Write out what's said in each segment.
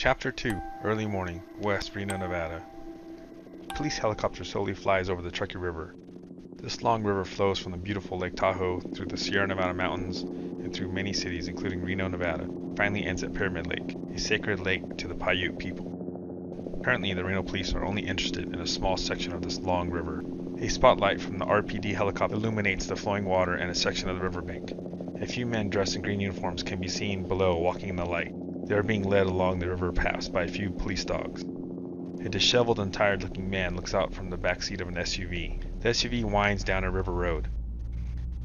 Chapter 2, Early Morning, West Reno, Nevada. A police helicopter slowly flies over the Truckee River. This long river flows from the beautiful Lake Tahoe through the Sierra Nevada mountains and through many cities including Reno, Nevada. Finally ends at Pyramid Lake, a sacred lake to the Paiute people. Currently, the Reno police are only interested in a small section of this long river. A spotlight from the RPD helicopter illuminates the flowing water and a section of the riverbank. A few men dressed in green uniforms can be seen below walking in the light. They are being led along the river paths by a few police dogs. A disheveled and tired-looking man looks out from the back seat of an SUV. The SUV winds down a river road.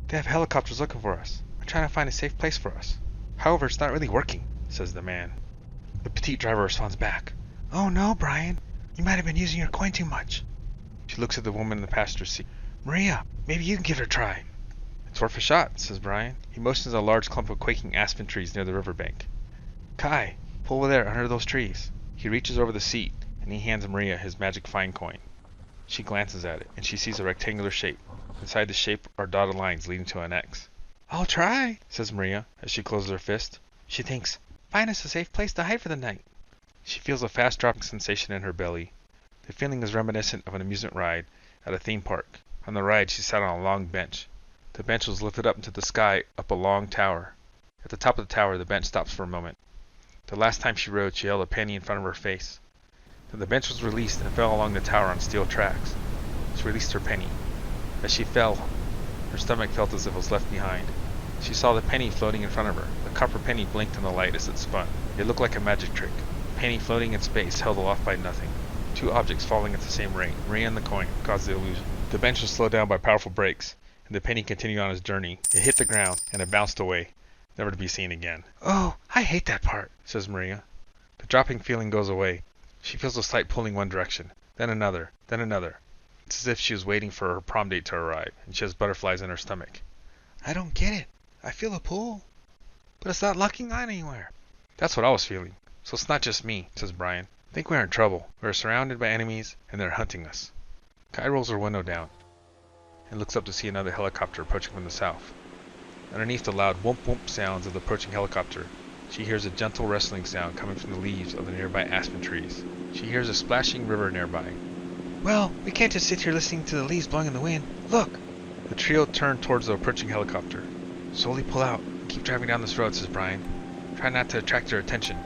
They have helicopters looking for us. We're trying to find a safe place for us. However, it's not really working, says the man. The petite driver responds back. Oh no, Brian. You might have been using your coin too much. She looks at the woman in the passenger seat. Maria, maybe you can give it a try. It's worth a shot, says Brian. He motions a large clump of quaking aspen trees near the riverbank. Kai, pull over there under those trees. He reaches over the seat, and he hands Maria his magic fine coin. She glances at it, and she sees a rectangular shape. Inside the shape are dotted lines leading to an X. I'll try, says Maria, as she closes her fist. She thinks, find us a safe place to hide for the night. She feels a fast dropping sensation in her belly. The feeling is reminiscent of an amusement ride at a theme park. On the ride, she sat on a long bench. The bench was lifted up into the sky up a long tower. At the top of the tower, the bench stops for a moment. The last time she rode, she held a penny in front of her face. Then the bench was released and fell along the tower on steel tracks. She released her penny. As she fell, her stomach felt as if it was left behind. She saw the penny floating in front of her. The copper penny blinked in the light as it spun. It looked like a magic trick. The penny floating in space, held aloft by nothing. Two objects falling at the same rate, Maria and the coin, caused the illusion. The bench was slowed down by powerful brakes, and the penny continued on its journey. It hit the ground, and it bounced away, never to be seen again. Oh, I hate that part, says Maria. The dropping feeling goes away. She feels a slight pulling one direction, then another, then another. It's as if she was waiting for her prom date to arrive, and she has butterflies in her stomach. I don't get it. I feel a pull, but it's not locking on anywhere. That's what I was feeling. So it's not just me, says Brian. I think we're in trouble. We're surrounded by enemies, and they're hunting us. Kai rolls her window down and looks up to see another helicopter approaching from the south. Underneath the loud whoomp whoomp sounds of the approaching helicopter, she hears a gentle rustling sound coming from the leaves of the nearby aspen trees. She hears a splashing river nearby. Well, we can't just sit here listening to the leaves blowing in the wind. Look! The trio turn towards the approaching helicopter. Slowly pull out and keep driving down this road, says Brian. Try not to attract their attention.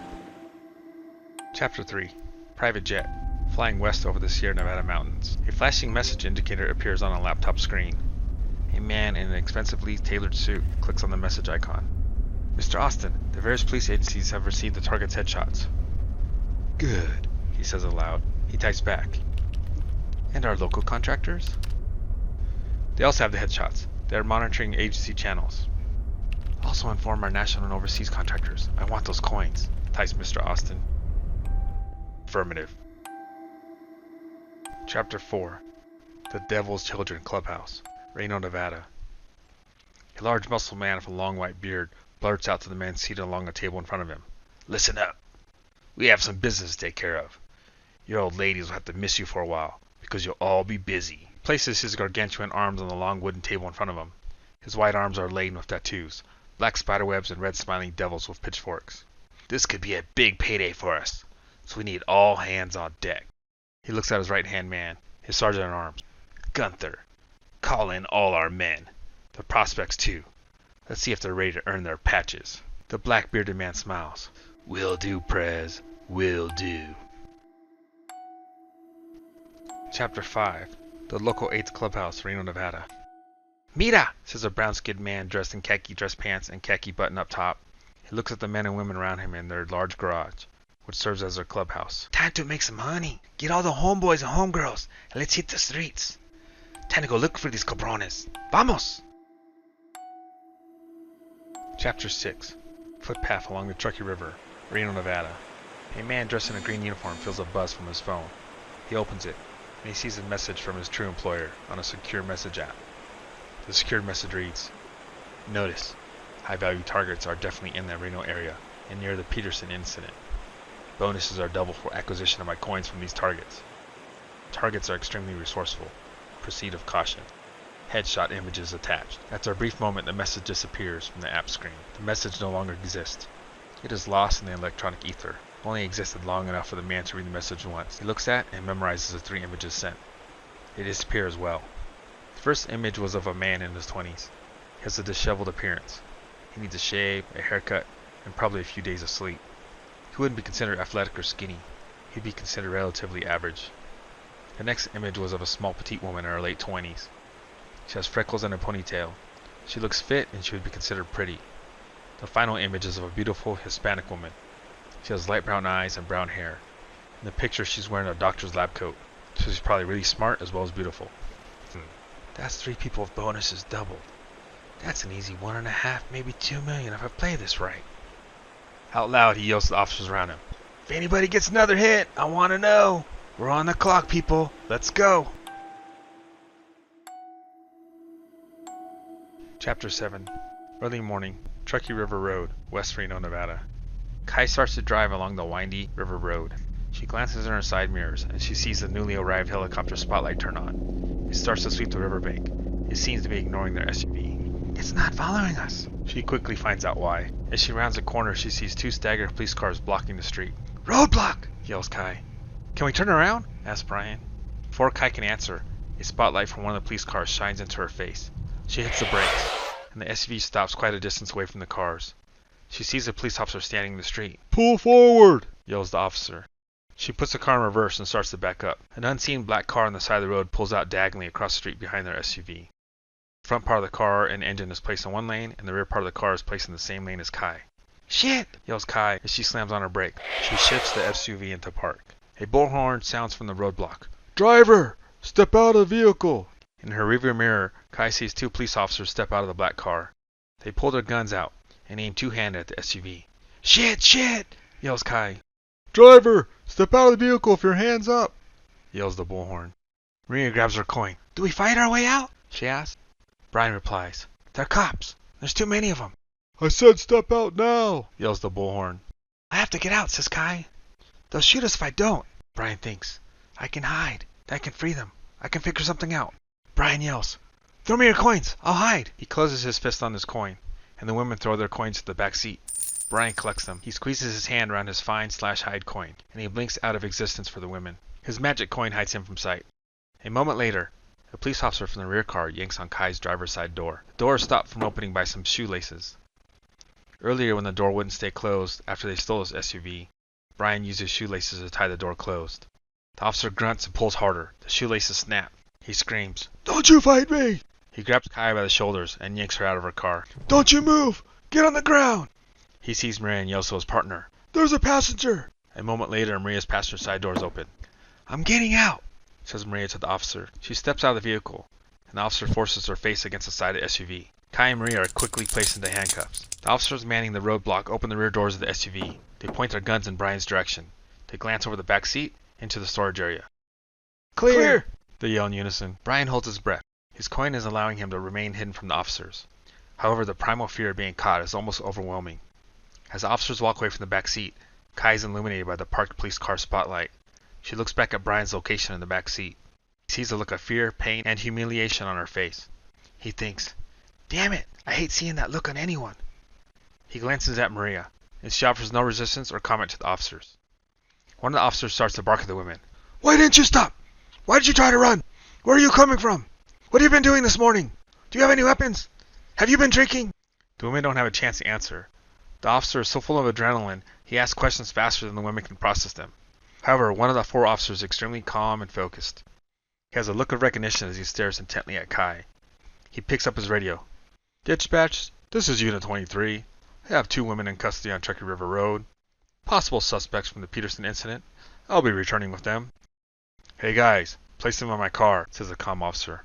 Chapter 3. Private Jet. Flying west over the Sierra Nevada mountains. A flashing message indicator appears on a laptop screen. A man in an expensively tailored suit clicks on the message icon. Mr. Austin, the various police agencies have received the target's headshots. Good, he says aloud. He types back. And our local contractors? They also have the headshots. They are monitoring agency channels. Also inform our national and overseas contractors. I want those coins, types Mr. Austin. Affirmative. Chapter 4. The Devil's Children Clubhouse, Reno, Nevada. A large muscled man with a long white beard blurts out to the men seated along a table in front of him. Listen up. We have some business to take care of. Your old ladies will have to miss you for a while, because you'll all be busy. He places his gargantuan arms on the long wooden table in front of him. His white arms are laden with tattoos, black spiderwebs and red smiling devils with pitchforks. This could be a big payday for us, so we need all hands on deck. He looks at his right-hand man, his sergeant-at-arms. Gunther, call in all our men. The prospects, too. Let's see if they're ready to earn their patches. The black-bearded man smiles. Will do, Prez. Will do. Chapter 5. The Local 8th Clubhouse, Reno, Nevada. Mira, says a brown-skinned man dressed in khaki dress pants and khaki button-up top. He looks at the men and women around him in their large garage, which serves as their clubhouse. Time to make some money. Get all the homeboys and homegirls, and let's hit the streets. Time to go look for these cabrones. Vamos! Chapter 6. Footpath along the Truckee River, Reno, Nevada. A man dressed in a green uniform feels a buzz from his phone. He opens it, and he sees a message from his true employer on a secure message app. The secured message reads, Notice, high-value targets are definitely in the Reno area and near the Peterson incident. Bonuses are double for acquisition of my coins from these targets. Targets are extremely resourceful. Proceed with caution. Headshot images attached. After a brief moment, the message disappears from the app screen. The message no longer exists. It is lost in the electronic ether. only existed long enough for the man to read the message once. He looks at and memorizes the 3 images sent. They disappear as well. The first image was of a man in his 20s. He has a disheveled appearance. He needs a shave, a haircut, and probably a few days of sleep. He wouldn't be considered athletic or skinny. He'd be considered relatively average. The next image was of a small petite woman in her late 20s. She has freckles and a ponytail. She looks fit and she would be considered pretty. The final image is of a beautiful Hispanic woman. She has light brown eyes and brown hair. In the picture she's wearing a doctor's lab coat, so she's probably really smart as well as beautiful. That's 3 people with bonuses doubled. That's an easy 1.5, maybe 2 million if I play this right. Out loud he yells to the officers around him. If anybody gets another hit, I want to know. We're on the clock, people. Let's go. Chapter 7. Early morning, Truckee River Road, West Reno, Nevada. Kai starts to drive along the windy river road. She glances in her side mirrors, and she sees the newly arrived helicopter spotlight turn on. It starts to sweep the riverbank. It seems to be ignoring their SUV. It's not following us. She quickly finds out why. As she rounds a corner, she sees 2 staggered police cars blocking the street. Roadblock! Yells Kai. Can we turn around? Asks Brian. Before Kai can answer, a spotlight from one of the police cars shines into her face. She hits the brakes, and the SUV stops quite a distance away from the cars. She sees a police officer standing in the street. Pull forward! Yells the officer. She puts the car in reverse and starts to back up. An unseen black car on the side of the road pulls out diagonally across the street behind their SUV. The front part of the car and engine is placed in one lane, and the rear part of the car is placed in the same lane as Kai. Shit! Yells Kai as she slams on her brake. She shifts the SUV into park. A bullhorn sounds from the roadblock. Driver! Step out of the vehicle! In her rearview mirror, Kai sees 2 police officers step out of the black car. They pull their guns out and aim 2-handed at the SUV. Shit! Shit! Yells Kai. Driver! Step out of the vehicle with your hands up! Yells the bullhorn. Maria grabs her coin. Do we fight our way out? She asks. Brian replies. They're cops. There's too many of them. I said step out now! Yells the bullhorn. I have to get out, says Kai. They'll shoot us if I don't. Brian thinks. I can hide. I can free them. I can figure something out. Brian yells. Throw me your coins. I'll hide. He closes his fist on his coin, and the women throw their coins to the back seat. Brian collects them. He squeezes his hand around his find/hide coin, and he blinks out of existence for the women. His magic coin hides him from sight. A moment later, a police officer from the rear car yanks on Kai's driver's side door. The door is stopped from opening by some shoelaces. Earlier, when the door wouldn't stay closed after they stole his SUV, Brian used his shoelaces to tie the door closed. The officer grunts and pulls harder. The shoelaces snap. He screams, Don't you fight me! He grabs Kai by the shoulders and yanks her out of her car. Don't you move! Get on the ground! He sees Maria and yells to his partner. There's a passenger! A moment later, Maria's passenger side door is open. I'm getting out, says Maria to the officer. She steps out of the vehicle, and the officer forces her face against the side of the SUV. Kai and Maria are quickly placed into handcuffs. The officers manning the roadblock open the rear doors of the SUV. They point their guns in Brian's direction. They glance over the back seat into the storage area. Clear! They yell in unison. Brian holds his breath. His coin is allowing him to remain hidden from the officers. However, the primal fear of being caught is almost overwhelming. As the officers walk away from the back seat, Kai is illuminated by the parked police car spotlight. She looks back at Brian's location in the back seat. He sees a look of fear, pain, and humiliation on her face. He thinks, Damn it, I hate seeing that look on anyone. He glances at Maria, and she offers no resistance or comment to the officers. One of the officers starts to bark at the women. Why didn't you stop? Why did you try to run? Where are you coming from? What have you been doing this morning? Do you have any weapons? Have you been drinking? The women don't have a chance to answer. The officer is so full of adrenaline, he asks questions faster than the women can process them. However, one of the 4 officers is extremely calm and focused. He has a look of recognition as he stares intently at Kai. He picks up his radio. Dispatch, this is Unit 23. I have 2 women in custody on Truckee River Road. Possible suspects from the Peterson incident. I'll be returning with them. Hey guys, place them in my car, says the comm officer.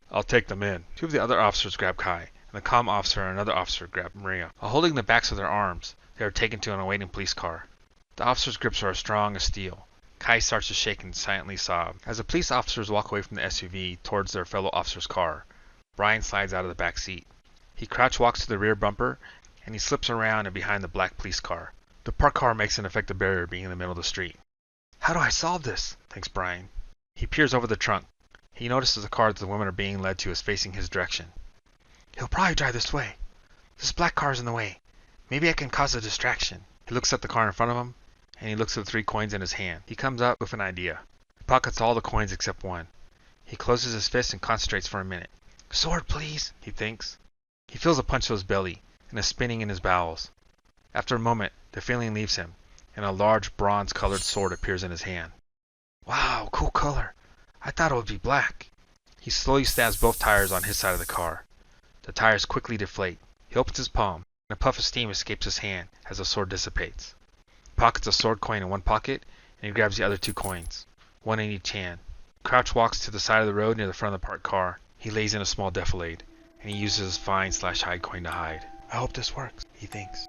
I'll take them in. 2 of the other officers grab Kai, and the comm officer and another officer grab Maria. While holding the backs of their arms, they are taken to an awaiting police car. The officer's grips are as strong as steel. Kai starts to shake and silently sob. As the police officers walk away from the SUV towards their fellow officer's car, Brian slides out of the back seat. He crouch walks to the rear bumper, and he slips around and behind the black police car. The parked car makes an effective barrier being in the middle of the street. How do I solve this? Thinks Brian. He peers over the trunk. He notices the car that the women are being led to is facing his direction. He'll probably drive this way. This black car's in the way. Maybe I can cause a distraction. He looks at the car in front of him, and he looks at the 3 coins in his hand. He comes up with an idea. He pockets all the coins except one. He closes his fist and concentrates for a minute. Sword, please, he thinks. He feels a punch to his belly and a spinning in his bowels. After a moment, the feeling leaves him, and a large bronze-colored sword appears in his hand. Wow, cool color. I thought it would be black. He slowly stabs both tires on his side of the car. The tires quickly deflate. He opens his palm, and a puff of steam escapes his hand as the sword dissipates. He pockets a sword coin in one pocket, and he grabs the other 2 coins, one in each hand. Crouch walks to the side of the road near the front of the parked car. He lays in a small defilade, and he uses his find/hide coin to hide. I hope this works, he thinks.